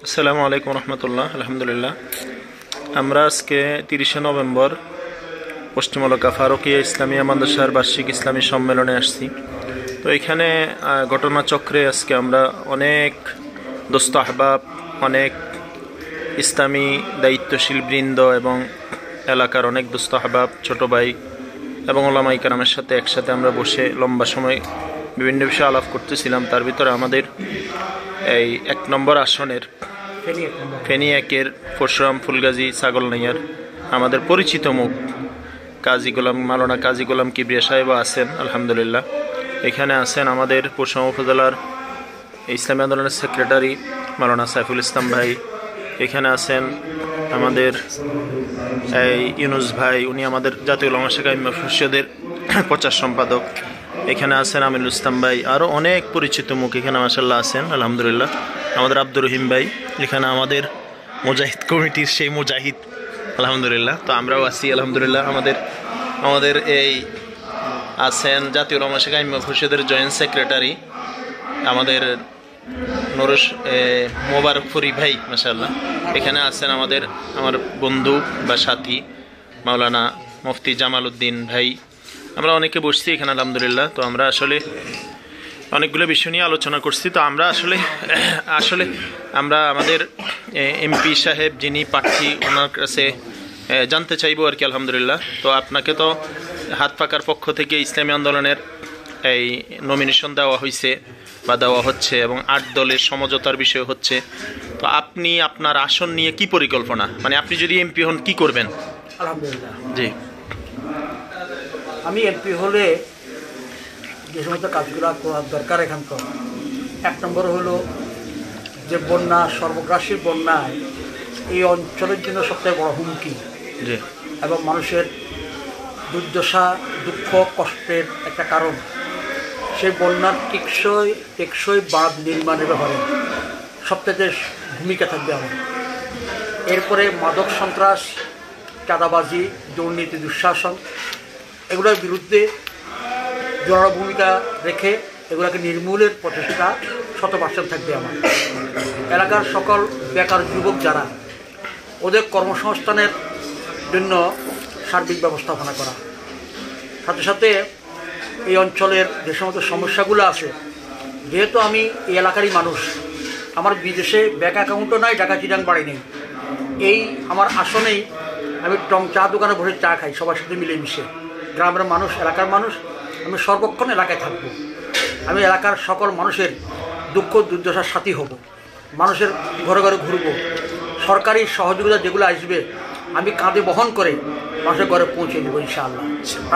আসসালামু আলাইকুম রহমতুল্লাহ। আলহামদুলিল্লাহ, আমরা আজকে 30শে নভেম্বর পশ্চিম এলাকা ফারুকিয়া ইসলামিয়া মাদ্রাসার বার্ষিক ইসলামী সম্মেলনে আসছি। তো এখানে ঘটনাচক্রে আজকে আমরা অনেক দোস্ত আহবাব, অনেক ইসলামী দায়িত্বশীল বৃন্দ এবং এলাকার অনেক দোস্ত আহবাব, ছোট ভাই এবং ওলামায়ে কেরামের সাথে একসাথে আমরা বসে লম্বা সময় বিভিন্ন বিষয়ে আলাপ করতেছিলাম। তার ভিতরে আমাদের এই 1 নম্বর আসনের ফেনী একের পরশুরাম ফুলগাজী ছাগলনাইয়ার আমাদের পরিচিত মুখ কাজী গোলাম মাওলানা কাজী গোলাম কিবরিয়া সাহেব আছেন। আলহামদুলিল্লাহ, এখানে আছেন আমাদের পরশুরাম উপজেলার ইসলামী আন্দোলনের সেক্রেটারি মাওলানা সাইফুল ইসলাম ভাই। এখানে আছেন আমাদের এই ইউনুস ভাই, উনি আমাদের জাতীয় উলামা শাখা ইমাম পরিষদের প্রচার সম্পাদক। এখানে আছেন আমিনুল ইসলাম ভাই, আরও অনেক পরিচিত মুখ এখানে মাশাআল্লাহ আছেন। আলহামদুলিল্লাহ, আমাদের আব্দুর রহিম ভাই, এখানে আমাদের মুজাহিদ কমিটির সেই মুজাহিদ। আলহামদুলিল্লাহ, তো আমরাও আছি। আলহামদুলিল্লাহ, আমাদের এই আছেন জাতীয় উলামা শাখা ইমাম পরিষদের জয়েন্ট সেক্রেটারি আমাদের নরস মোবারক ফরি ভাই মাশাআল্লাহ। এখানে আছেন আমার বন্ধু বা সাথী মাওলানা মুফতি জামাল উদ্দিন ভাই। আমরা অনেকে বসছি এখানে আলহামদুলিল্লাহ। তো আমরা আসলে অনেকগুলো বিষয় নিয়ে আলোচনা করছি। তো আমরা আসলে আমরা আমাদের এমপি সাহেব যিনি প্রার্থী, ওনার কাছে জানতে চাইবো আর কি। আলহামদুলিল্লাহ, তো আপনাকে তো হাত পাকার পক্ষ থেকে ইসলামী আন্দোলনের এই নমিনেশন দেওয়া হয়েছে বা দেওয়া হচ্ছে এবং 8 দলের সমঝোতার বিষয় হচ্ছে। তো আপনি আপনার আসন নিয়ে কি পরিকল্পনা, মানে আপনি যদি এমপি হন কি করবেন? আলহামদুলিল্লাহ, জি, আমি এমপি হলে যে সমস্ত কাজগুলো করার দরকার এখানকার 1 নম্বর হলো যে বন্যা, সর্বগ্রাসী বন্যায় এই অঞ্চলের জন্য সবথেকে বড় হুমকি এবং মানুষের দুর্দশা, দুঃখ, কষ্টের একটা কারণ। সেই বন্যার টেকসই বাঁধ নির্মাণের ব্যাপারে সবথেকে ভূমিকা থাকবে আমার। এরপরে মাদক সন্ত্রাস, চাঁদাবাজি, দুর্নীতি, দুঃশাসন, এগুলোর বিরুদ্ধে জোরালো ভূমিকা রেখে এগুলোকে নির্মূলের প্রচেষ্টা 100% থাকবে আমার। এলাকার সকল বেকার যুবক যারা, ওদের কর্মসংস্থানের জন্য সার্বিক ব্যবস্থাপনা করা, সাথে সাথে এই অঞ্চলের যে সমস্ত সমস্যাগুলো আছে, যেহেতু আমি এই এলাকারই মানুষ, আমার বিদেশে ব্যাংক অ্যাকাউন্টও নাই, ঢাকা চিটাং বাড়ি নেই, এই আমার আসনেই আমি চা দোকানে বসে চা খাই সবার সাথে মিলেমিশে। গ্রামের মানুষ, এলাকার মানুষ, আমি সর্বক্ষণ এলাকায় থাকব। আমি এলাকার সকল মানুষের দুঃখ দুর্দশার সাথী হব, মানুষের ঘরে ঘরে ঘুরব, সরকারি সহযোগিতা যেগুলো আসবে আমি কাঁধে বহন করে মানুষের ঘরে পৌঁছে দেবো ইনশাআল্লাহ।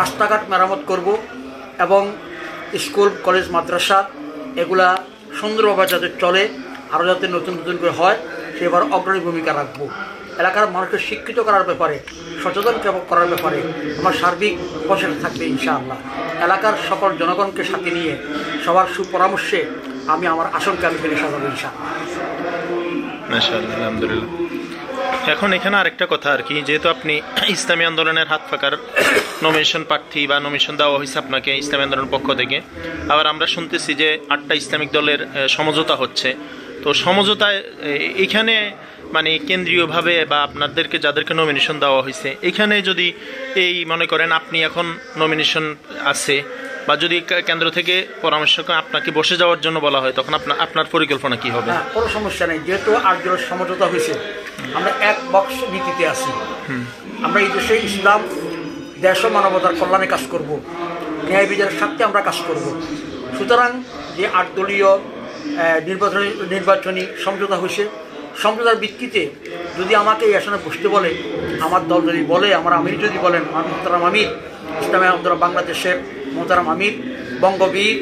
রাস্তাঘাট মেরামত করব এবং স্কুল, কলেজ, মাদ্রাসা এগুলা সুন্দরভাবে যাতে চলে, আরও যাতে নতুন নতুন করে হয়, সেবার অগ্রণী ভূমিকা রাখবো। এলাকার মানুষকে শিক্ষিত করার ব্যাপারে, সচেতন করার ব্যাপারে আমার সার্বিক প্রচেষ্টা থাকবে ইনশাআল্লাহ। এলাকার সকল জনগণকে সাথে নিয়ে সবার সুপরামর্শে আমি আমার আসনকে আমি ফেলে সাজাবো ইনশাআল্লাহ। মাশাআল্লাহ, আলহামদুলিল্লাহ। এখন এখানে আরেকটা কথা আর কি, যেহেতু আপনি ইসলামী আন্দোলনের হাত পাকার নমিনেশন প্রার্থী বা নমিনেশন দেওয়া হয়েছে আপনাকে ইসলামী আন্দোলনের পক্ষ থেকে, আবার আমরা শুনতেছি যে 8টা ইসলামিক দলের সমঝোতা হচ্ছে। তো সমঝোতায় এখানে মানে কেন্দ্রীয়ভাবে বা আপনাদেরকে যাদেরকে নমিনেশন দেওয়া হয়েছে, এখানে যদি এই মনে করেন আপনি এখন নমিনেশন আছে বা যদি কেন্দ্র থেকে পরামর্শ করে আপনাকে বসে যাওয়ার জন্য বলা হয়, তখন আপনার পরিকল্পনা কি হবে? কোনো সমস্যা নেই, যেহেতু 8 দলের সমঝোতা হয়েছে, আমরা এক বক্স নীতিতে আছি। আমরা এই দেশে ইসলাম, দেশ ও মানবতার কল্যাণে কাজ করব, ন্যায় বিচারের স্বার্থে আমরা কাজ করব। সুতরাং যে 8 দলীয় নির্বাচনী সমঝোতা হয়েছে, সমঝোতার ভিত্তিতে যদি আমাকে এই আসনে বসতে বলে, আমার দল যদি বলে, আমার আমির যদি বলেন, মোহতারাম আমির ইসলামী আন্দোলন বাংলাদেশের মোহতারাম আমির বঙ্গবীর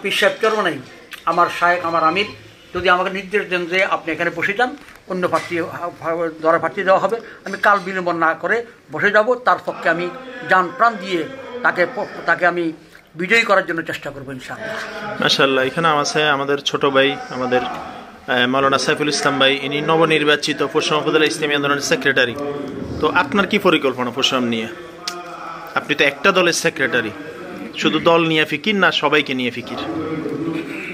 পীর সাহেব চরমনাই, আমার শায়েখ, আমার আমির যদি আমাকে নির্দেশ দেন যে আপনি এখানে বসে যান, অন্য প্রার্থী দেওয়া হবে, আমি কাল বিলম্ব না করে বসে যাব। তার পক্ষে আমি জান প্রাণ দিয়ে তাকে আমি বিজয়ী করার জন্য চেষ্টা করবো ইনশাআল্লাহ। মাশাআল্লাহ, এখানে আছে আমাদের ছোট ভাই আমাদের মাওলানা সাইফুল ইসলাম ভাই, ইনি নবনির্বাচিত পরশুরাম উপজেলা ইসলামী আন্দোলনের সেক্রেটারি। তো আপনার কি পরিকল্পনা পরশুরাম নিয়ে? আপনি তো একটা দলের সেক্রেটারি, শুধু দল নিয়ে ফিকির না সবাইকে নিয়ে ফিকির?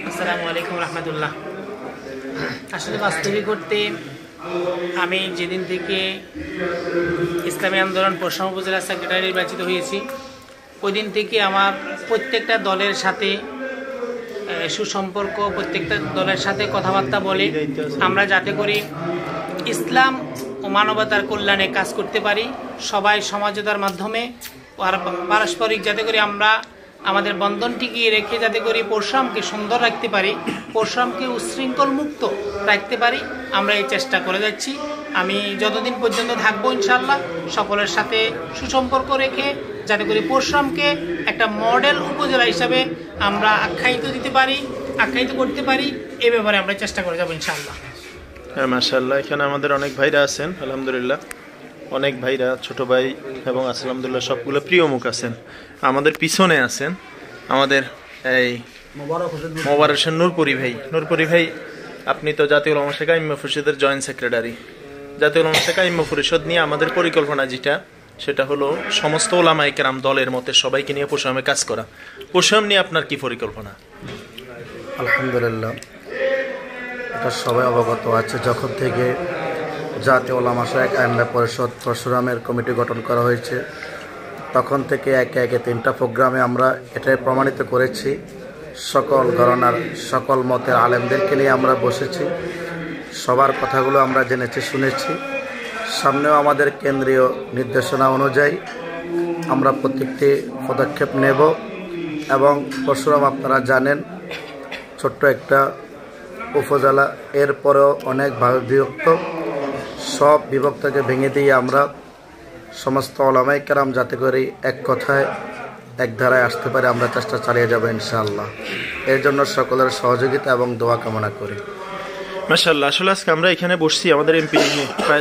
আসসালামু আলাইকুম রহমতুল্লাহ। আসলে বাস্তবিক করতে আমি যেদিন থেকে ইসলামী আন্দোলন পরশুরাম উপজেলা সেক্রেটারি নির্বাচিত হয়েছি ওই দিন থেকে আমার প্রত্যেকটা দলের সাথে সুসম্পর্ক, প্রত্যেকটা দলের সাথে কথাবার্তা বলে আমরা যাতে করে ইসলাম ও মানবতার কল্যাণে কাজ করতে পারি, সবাই সমঝোতার মাধ্যমে পারস্পরিক যাতে করে আমরা আমাদের বন্ধন টিকিয়ে রেখে যাতে করে পরশুরামকে সুন্দর রাখতে পারি, পরশুরামকে উচ্ছৃঙ্খল মুক্ত রাখতে পারি, আমরা এই চেষ্টা করে যাচ্ছি। আমি যতদিন পর্যন্ত থাকবো ইনশাআল্লাহ সকলের সাথে সুসম্পর্ক রেখে যাতে করে পরশুরামকে একটা মডেল উপজেলা হিসাবে আমরা আখ্যায়িত করতে পারি এ ব্যাপারে আমরা চেষ্টা করে যাবো ইনশাআল্লাহ। হ্যাঁ, মাশাআল্লাহ। এখানে আমাদের অনেক ভাইরা আছেন, আলহামদুলিল্লাহ অনেক ভাইরা, ছোট ভাই এবং আলহামদুলিল্লাহ সবগুলো প্রিয় মুখ আছেন। আমাদের পিছনে আছেন আমাদের এই মোবারক হোসেন নূরপুরি ভাই। নূরপুরি ভাই, আপনি তো জাতীয় উলামা শাখা ইমাম পরিষদের জয়েন্ট সেক্রেটারি। জাতীয় উলামা শাখা ইমাম পরিষদ নিয়ে আমাদের পরিকল্পনা সেটা হলো সমস্ত ওলামায়ে কেরাম দলের মতে সবাইকে নিয়ে পরশুরামে কাজ করা। পরশুরাম নিয়ে আপনার কি পরিকল্পনা? আলহামদুলিল্লাহ, এটা সবাই অবগত আছে। যখন থেকে জাতীয় উলামা শাখা ইমাম পরিষদ পরশুরামের কমিটি গঠন করা হয়েছে তখন থেকে একে একে 3টা প্রোগ্রামে আমরা এটাই প্রমাণিত করেছি। সকল ঘরানার সকল মতের আলেমদেরকে নিয়ে আমরা বসেছি, সবার কথাগুলো আমরা জেনেছি, শুনেছি। সামনেও আমাদের কেন্দ্রীয় নির্দেশনা অনুযায়ী আমরা প্রত্যেকটি পদক্ষেপ নেব। এবং পরশুরাম আপনারা জানেন ছোট্ট একটা উপজেলা, এরপরেও অনেকভাবে বিভক্ত। সব বিভক্তকে ভেঙে দিয়ে আমরা সমস্ত ওলামায়ে কেরাম যাতে করে এক কথায় এক ধারায় আসতে পারে আমরা চেষ্টা চালিয়ে যাব ইনশাআল্লাহ। এর জন্য সকলের সহযোগিতা এবং দোয়া কামনা করি। মাশাআল্লাহ। আসলে আজকে আমরা এখানে বসছি, আমাদের এমপি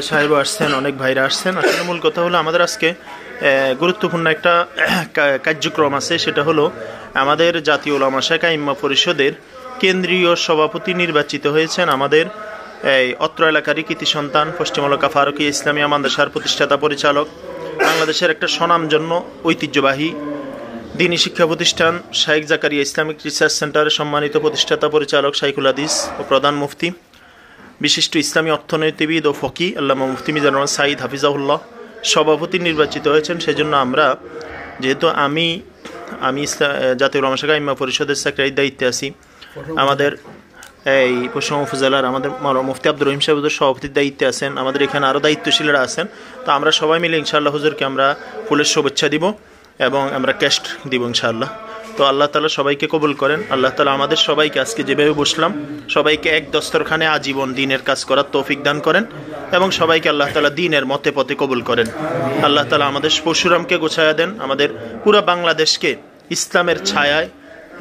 সাহেব আসছেন, অনেক ভাইরা আসছেন। আসলে মূল কথা হলো আমাদের আজকে গুরুত্বপূর্ণ একটা কার্যক্রম আছে, সেটা হলো আমাদের জাতীয় উলামা শাখা ইমাম পরিষদের কেন্দ্রীয় সভাপতি নির্বাচিত হয়েছেন আমাদের এই অত্র এলাকারই কৃতি সন্তান পশ্চিম এলাকা ফারুকিয়া ইসলামিয়া মাদ্রাসার প্রতিষ্ঠাতা পরিচালক, বাংলাদেশের একটা স্বনামধন্য ঐতিহ্যবাহী দ্বীনি শিক্ষা প্রতিষ্ঠান শাইখ জাকারিয়া ইসলামিক রিসার্চ সেন্টারের সম্মানিত প্রতিষ্ঠাতা পরিচালক শাইখুল হাদিস ও প্রধান মুফতি, বিশিষ্ট ইসলামী অর্থনীতিবিদ ও ফকি আল্লামা মুফতি মিজানুর রহমান সাঈদ হাফিজাহুল্লাহ সভাপতি নির্বাচিত হয়েছেন। সেজন্য আমরা, যেহেতু আমি জাতীয় উলামা শাখা ইমাম পরিষদের সেক্রেটারির দায়িত্বে আছি, আমাদের এই পরশুরাম উপজেলার আমাদের মুফতি আব্দুর রহিম সাহেব সভাপতির দায়িত্বে আছেন, আমাদের এখানে আরও দায়িত্বশীলরা আছেন। তো আমরা সবাই মিলে ইনশাআল্লাহ হুজুরকে আমরা ফুলের শুভেচ্ছা দিব এবং আমরা ক্যাশ দিব ইনশাআল্লাহ। তো আল্লাহ তাআলা সবাইকে কবুল করেন। আল্লাহ তাআলা আমাদের সবাইকে আজকে যেভাবে বসলাম সবাইকে এক দস্তরখানে আজীবন দ্বীনের কাজ করার তৌফিক দান করেন এবং সবাইকে আল্লাহ তাআলা দ্বীনের মতে পথে কবুল করেন। আল্লাহ তাআলা আমাদের পরশুরামকে গোছায়া দেন, আমাদের পুরো বাংলাদেশকে ইসলামের ছায়ায়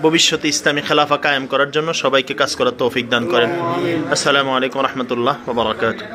ভবিষ্যতে ইসলামী খেলাফা কায়েম করার জন্য সবাইকে কাজ করার তৌফিক দান করেন। আসসালামু আলাইকুম ওয়া রাহমাতুল্লাহ ওয়া বারাকাতুহু।